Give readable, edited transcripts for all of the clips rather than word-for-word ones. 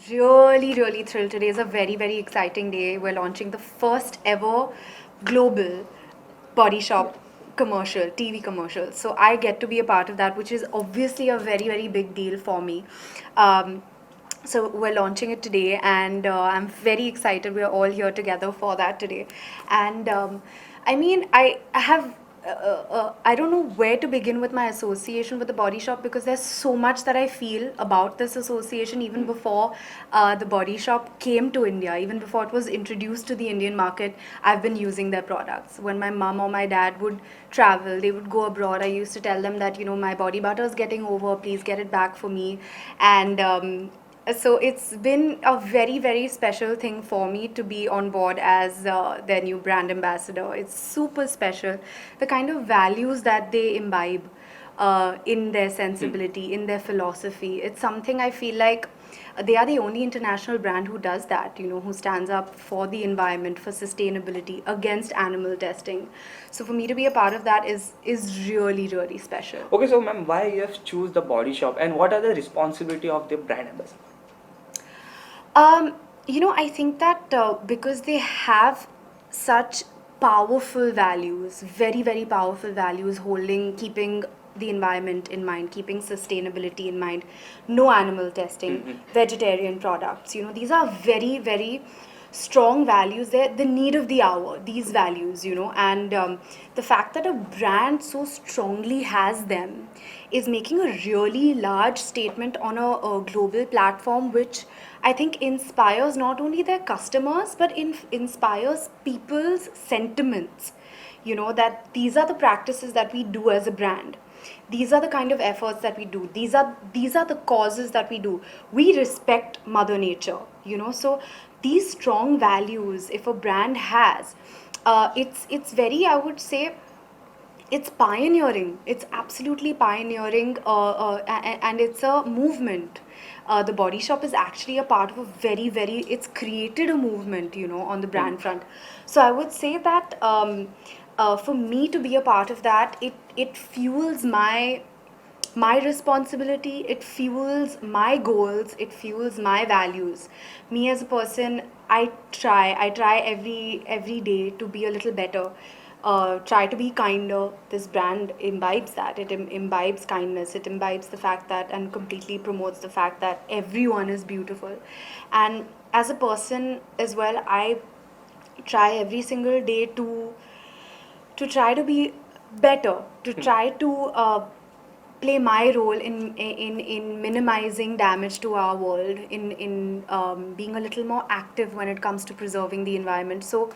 really thrilled. Today is a very exciting day. We're launching the first ever global Body Shop commercial, TV commercial. So I get to be a part of that, which is obviously a very big deal for me. Um, so we're launching it today, and I'm very excited. We're all here together for that today, and I mean, I have. I don't know where to begin with my association with the Body Shop because there's so much that I feel about this association even before the Body Shop came to India, even before it was introduced to the Indian market. I've been using their products. When my mom or my dad would travel, they would go abroad. I used to tell them that, my body butter is getting over, please get it back for me. And so it's been a very special thing for me to be on board as their new brand ambassador. It's super special. The kind of values that they imbibe in their sensibility, in their philosophy. It's something I feel like they are the only international brand who does that, who stands up for the environment, for sustainability, against animal testing. So for me to be a part of that is really special. Okay, so ma'am, why you have choose the Body Shop and what are the responsibility of the brand ambassador? Um, I think that because they have such powerful values, very powerful values, keeping the environment in mind, keeping sustainability in mind, no animal testing, vegetarian products. These are very strong values. They're the need of the hour, these values, and the fact that a brand so strongly has them is making a really large statement on a global platform, which I think inspires not only their customers but inspires people's sentiments. That these are the practices that we do as a brand. These are the kind of efforts that we do. These are the causes that we do. We respect Mother Nature. So these strong values, if a brand has, it's very, I would say, it's pioneering. It's absolutely pioneering, and it's a movement. The Body Shop is actually a part of a very. It's created a movement, on the brand front. So I would say that for me to be a part of that, it fuels my responsibility, it fuels my goals, it fuels my values. Me as a person, I try every day to be a little better, try to be kinder. This brand imbibes that. It imbibes kindness, it imbibes the fact that, and completely promotes the fact that everyone is beautiful. And as a person as well, I try every single day to try to be better, to try to play my role in minimizing damage to our world, in being a little more active when it comes to preserving the environment. So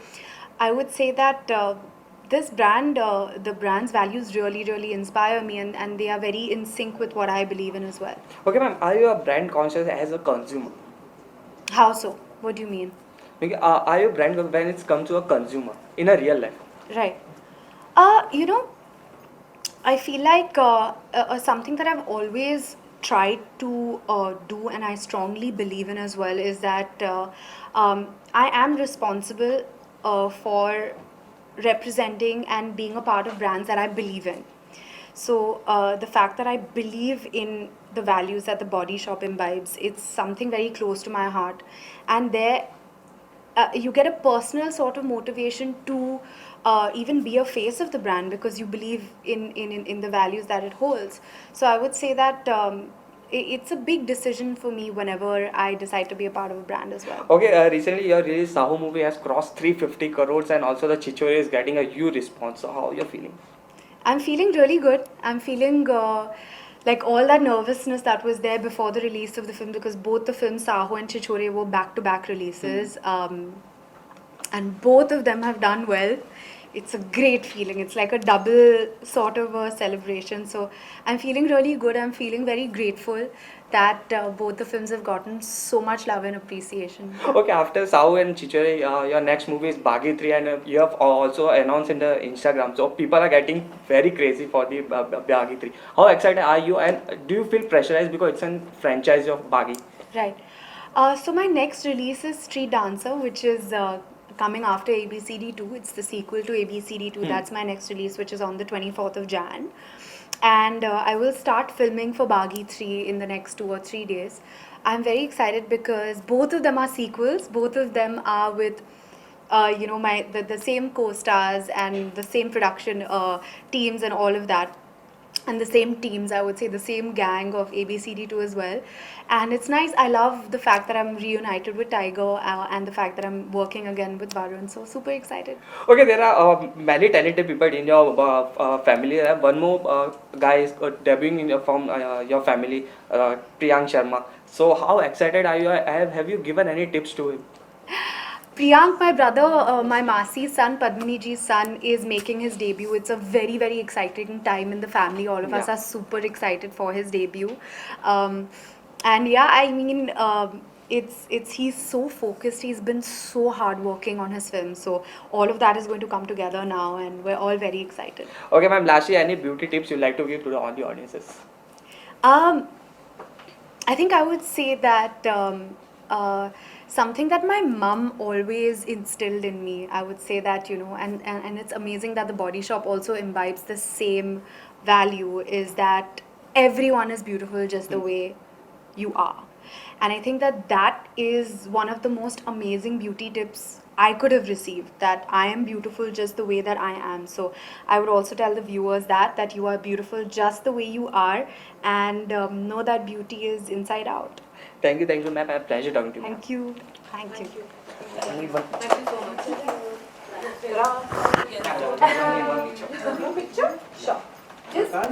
I would say that the brand's values really inspire me, and they are very in sync with what I believe in as well. Okay, ma'am, are you a brand conscious as a consumer? How so? What do you mean? Okay, are you brand when it's come to a consumer in a real life? Right. You know, I feel like something that I've always tried to do, and I strongly believe in as well, is that I am responsible for representing and being a part of brands that I believe in. So the fact that I believe in the values that the Body Shop imbibes, it's something very close to my heart, and there you get a personal sort of motivation to even be a face of the brand because you believe in the values that it holds. So I would say that it's a big decision for me whenever I decide to be a part of a brand as well. Okay, recently your release Sahu movie has crossed 350 crores and also the Chichore is getting a huge response. So how you're feeling? I'm feeling really good. I'm feeling like all that nervousness that was there before the release of the film, because both the films, Saho and Chichore, were back-to-back releases, and both of them have done well. It's a great feeling. It's like a double sort of a celebration. So I'm feeling really good. I'm feeling very grateful that both the films have gotten so much love and appreciation. Okay, after Sahu and Chichore, your next movie is Bagi 3 and you have also announced in the Instagram. So people are getting very crazy for the Bagi 3. How excited are you and do you feel pressurized because it's a franchise of Bagi? Right. So my next release is Street Dancer, which is coming after ABCD2. It's the sequel to ABCD2. That's my next release, which is on the 24th of Jan. And I will start filming for Bagi 3 in the next 2 or 3 days. I'm very excited because both of them are sequels. Both of them are with, the same co-stars and the same production teams and all of that, and the same teams. I would say the same gang of ABCD2 as well. And it's nice. I love the fact that I'm reunited with Tiger and the fact that I'm working again with Varun. So super excited. Okay, there are many talented people in your family. One more guy is debuting in from your family, Priyank Sharma. So how excited are you? Have you given any tips to him? Priyank, my brother, my Masi's son, Padmini ji's son, is making his debut. It's a very, very exciting time in the family. All of us Yeah. are super excited for his debut. Um, and yeah, I mean, it's he's so focused. He's been so hardworking on his film. So all of that is going to come together now, and we're all very excited. Okay, ma'am. Lastly, any beauty tips you like to give to all the audiences? Um, I think I would say that something that my mum always instilled in me, I would say that, and it's amazing that the Body Shop also imbibes the same value, is that everyone is beautiful just the way you are. And I think that that is one of the most amazing beauty tips I could have received, that I am beautiful just the way that I am. So I would also tell the viewers that you are beautiful just the way you are, and know that beauty is inside out. Thank you, ma'am. I have pleasure talking to you. Thank you. Thank you. Only one. Sure.